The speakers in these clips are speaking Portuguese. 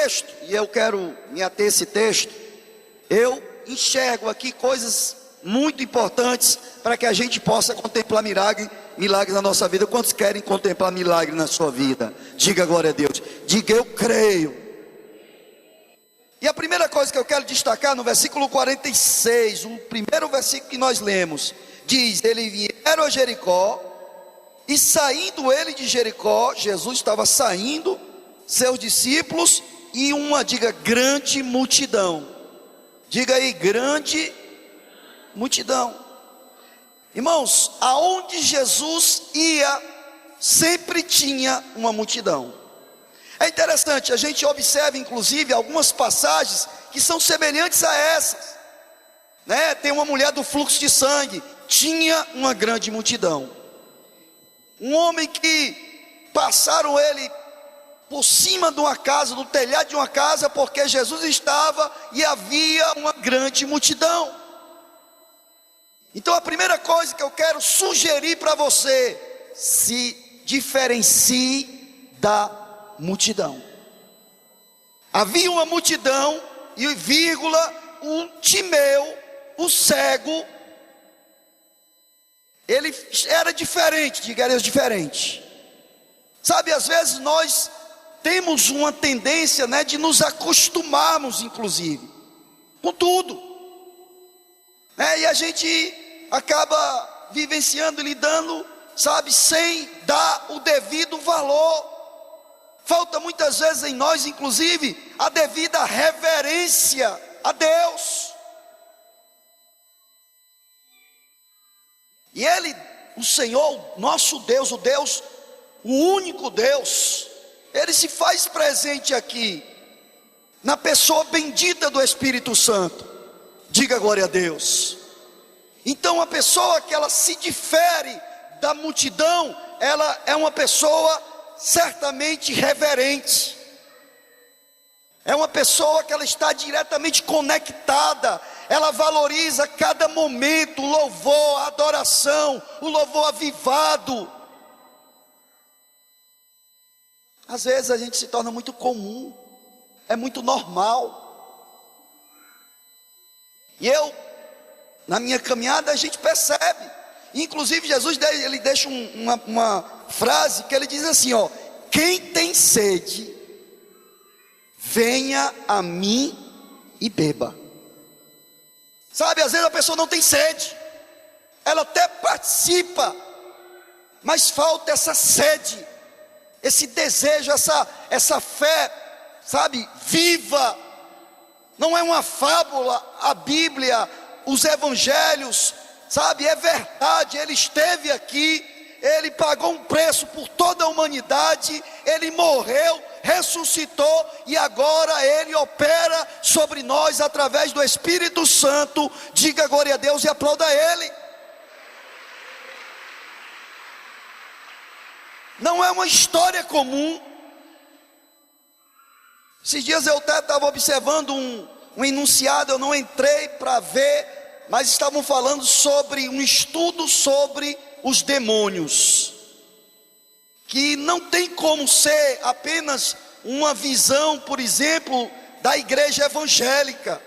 texto, e eu quero me ater a esse texto, eu enxergo aqui coisas muito importantes para que a gente possa contemplar milagre na nossa vida. Quantos querem contemplar milagre na sua vida? Diga glória a Deus. Diga eu creio. E a primeira coisa que eu quero destacar no versículo 46, o primeiro versículo que nós lemos, diz: eles vieram a Jericó, e saindo ele de Jericó, Jesus estava saindo, seus discípulos e uma, diga, grande multidão. Diga aí, grande multidão. Irmãos, aonde Jesus ia, sempre tinha uma multidão. É interessante, a gente observa inclusive algumas passagens que são semelhantes a essas, né? Tem uma mulher do fluxo de sangue, tinha uma grande multidão. Um homem que passaram ele por cima de uma casa, do telhado de uma casa, porque Jesus estava e havia uma grande multidão. Então a primeira coisa que eu quero sugerir para você: se diferencie da multidão. Havia uma multidão e vírgula, o Timeu, o cego, ele era diferente, diga Deus, diferente. Sabe, às vezes nós temos uma tendência, né, de nos acostumarmos, inclusive, com tudo, né, e a gente acaba vivenciando e lidando, sabe, sem dar o devido valor. Falta muitas vezes em nós, inclusive, a devida reverência a Deus. E Ele, o Senhor, nosso Deus, o único Deus, Ele se faz presente aqui, na pessoa bendita do Espírito Santo. Diga glória a Deus. Então a pessoa que ela se difere da multidão, ela é uma pessoa certamente reverente, é uma pessoa que ela está diretamente conectada, ela valoriza cada momento, o louvor, a adoração, o louvor avivado. Às vezes a gente se torna muito comum, é muito normal, e na minha caminhada a gente percebe. Inclusive Jesus ele deixa uma frase que ele diz assim, ó: quem tem sede, venha a mim e beba. Sabe, às vezes a pessoa não tem sede, ela até participa, mas falta essa sede, esse desejo, essa fé, sabe, viva. Não é uma fábula a Bíblia, os evangelhos, sabe, é verdade. Ele esteve aqui, Ele pagou um preço por toda a humanidade, Ele morreu, ressuscitou e agora Ele opera sobre nós através do Espírito Santo. Diga glória a Deus e aplauda Ele. Não é uma história comum. Esses dias eu até estava observando um enunciado, eu não entrei para ver, mas estavam falando sobre um estudo sobre os demônios, que não tem como ser apenas uma visão, por exemplo, da igreja evangélica.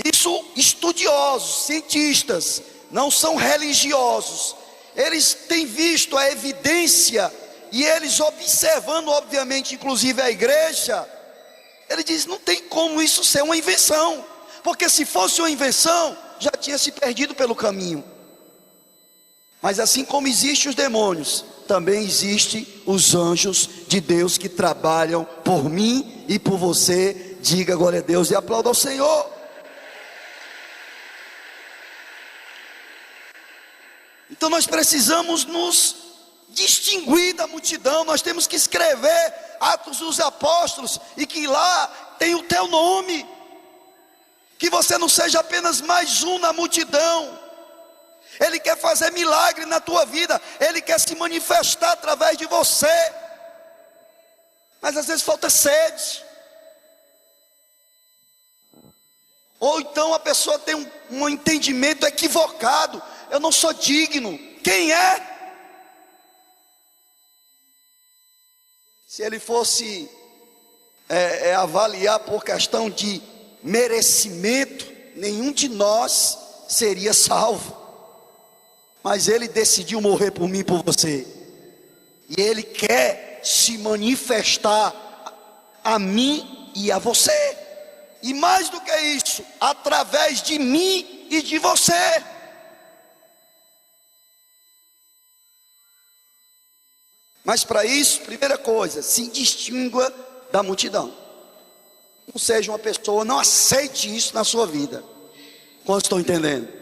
Isso estudiosos, cientistas, não são religiosos, eles têm visto a evidência e eles observando, obviamente, inclusive a igreja, ele diz: não tem como isso ser uma invenção, porque se fosse uma invenção, já tinha se perdido pelo caminho. Mas assim como existem os demônios, também existem os anjos de Deus que trabalham por mim e por você. Diga glória a Deus e aplauda ao Senhor. Então nós precisamos nos distinguir da multidão. Nós temos que escrever Atos dos Apóstolos e que lá tem o teu nome, que você não seja apenas mais um na multidão. Ele quer fazer milagre na tua vida, Ele quer se manifestar através de você, mas às vezes falta sede, ou então a pessoa tem um entendimento equivocado: eu não sou digno. Quem é? Se ele fosse avaliar por questão de merecimento, nenhum de nós seria salvo. Mas Ele decidiu morrer por mim e por você. E Ele quer se manifestar a mim e a você. E mais do que isso, através de mim e de você. Mas para isso, primeira coisa, se distingua da multidão. Não seja uma pessoa, não aceite isso na sua vida. Quantos estão entendendo?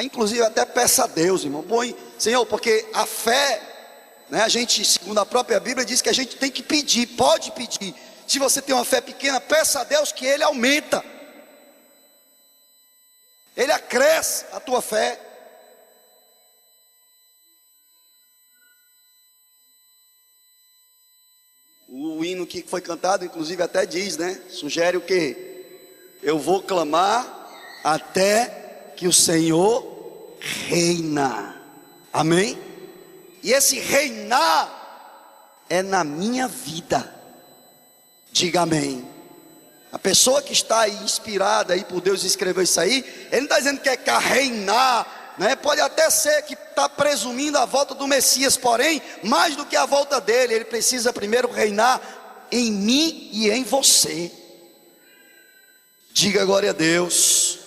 Inclusive até peça a Deus, irmão. Põe, Senhor, porque a fé, né, a gente, segundo a própria Bíblia, diz que a gente tem que pedir, pode pedir. Se você tem uma fé pequena, peça a Deus que Ele aumenta. Ele acresce a tua fé. O hino que foi cantado, inclusive, até diz, né? Sugere o quê? Eu vou clamar até que o Senhor reina. Amém? E esse reinar é na minha vida. Diga amém. A pessoa que está aí inspirada aí por Deus escreveu isso aí, ele não está dizendo que quer reinar, né? Pode até ser que está presumindo a volta do Messias, porém, mais do que a volta dele, ele precisa primeiro reinar em mim e em você. Diga glória a Deus.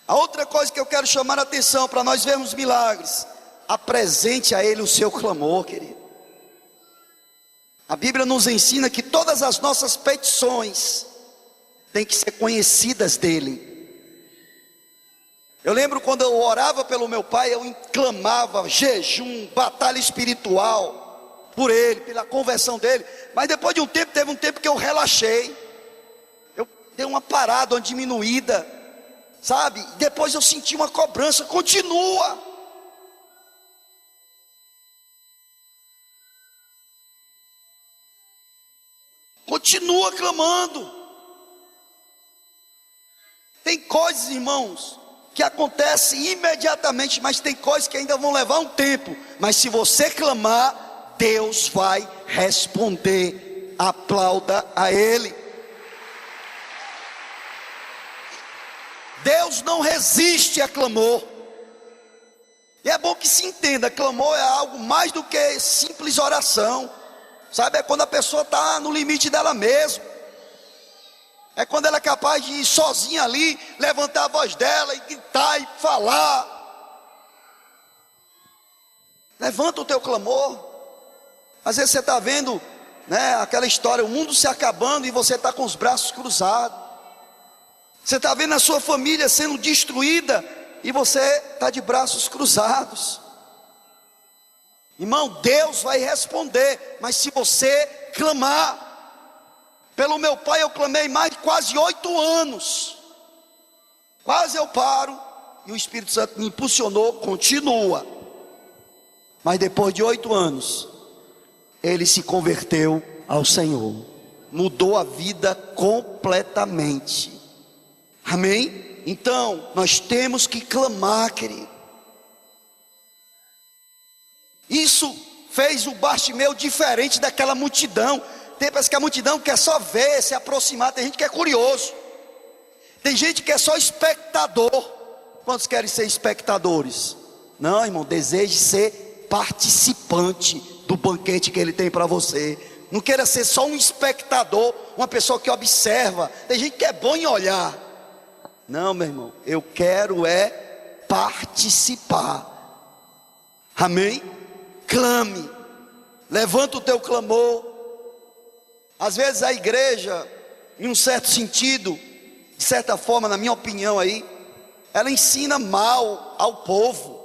A outra coisa que eu quero chamar a atenção para nós vermos milagres: apresente a Ele o seu clamor, querido. A Bíblia nos ensina que todas as nossas petições têm que ser conhecidas dEle. Eu lembro quando eu orava pelo meu pai, eu clamava jejum, batalha espiritual por ele, pela conversão dele. Mas depois de um tempo, teve um tempo que eu relaxei. Eu dei uma parada, uma diminuída, sabe? Depois eu senti uma cobrança, continua. Continua clamando. Tem coisas, irmãos, que acontecem imediatamente, mas tem coisas que ainda vão levar um tempo. Mas se você clamar, Deus vai responder. Aplauda a Ele. Deus não resiste a clamor. E é bom que se entenda, clamor é algo mais do que simples oração. Sabe, é quando a pessoa está no limite dela mesma. É quando ela é capaz de ir sozinha ali, levantar a voz dela e gritar e falar. Levanta o teu clamor. Às vezes você está vendo, né, aquela história, o mundo se acabando e você está com os braços cruzados. Você está vendo a sua família sendo destruída e você está de braços cruzados. Irmão, Deus vai responder, mas se você clamar. Pelo meu pai eu clamei mais de quase 8 anos. Quase eu paro e o Espírito Santo me impulsionou, continua. Mas depois de 8 anos, ele se converteu ao Senhor. Mudou a vida completamente. Amém? Então, nós temos que clamar, querido. Isso fez o Bartimeu diferente daquela multidão. Tem pessoas que a multidão quer só ver, se aproximar. Tem gente que é curioso. Tem gente que é só espectador. Quantos querem ser espectadores? Não, irmão, deseje ser participante do banquete que Ele tem para você. Não queira ser só um espectador, uma pessoa que observa. Tem gente que é bom em olhar. Não, meu irmão, eu quero participar. Amém? Clame, levanta o teu clamor. Às vezes a igreja, em um certo sentido, de certa forma, na minha opinião aí, ela ensina mal ao povo.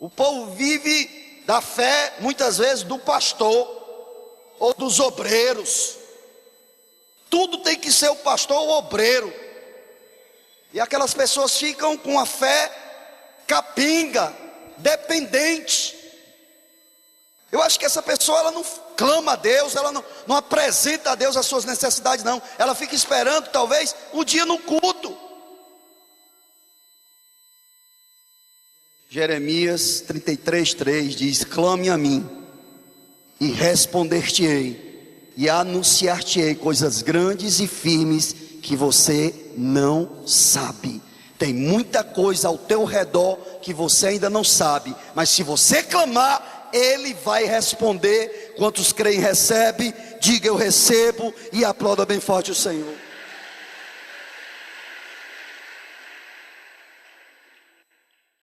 O povo vive da fé, muitas vezes, do pastor ou dos obreiros. Tudo tem que ser o pastor ou o obreiro. E aquelas pessoas ficam com a fé capenga, dependente. Eu acho que essa pessoa, ela não clama a Deus, ela não apresenta a Deus as suas necessidades, não. Ela fica esperando, talvez, um dia no culto. Jeremias 33:3 diz: clame a mim, e responder-te-ei, e anunciar-te-ei coisas grandes e firmes que você não sabe. Tem muita coisa ao teu redor que você ainda não sabe, mas se você clamar, Ele vai responder. Quantos creem, recebe, diga eu recebo e aplauda bem forte o Senhor.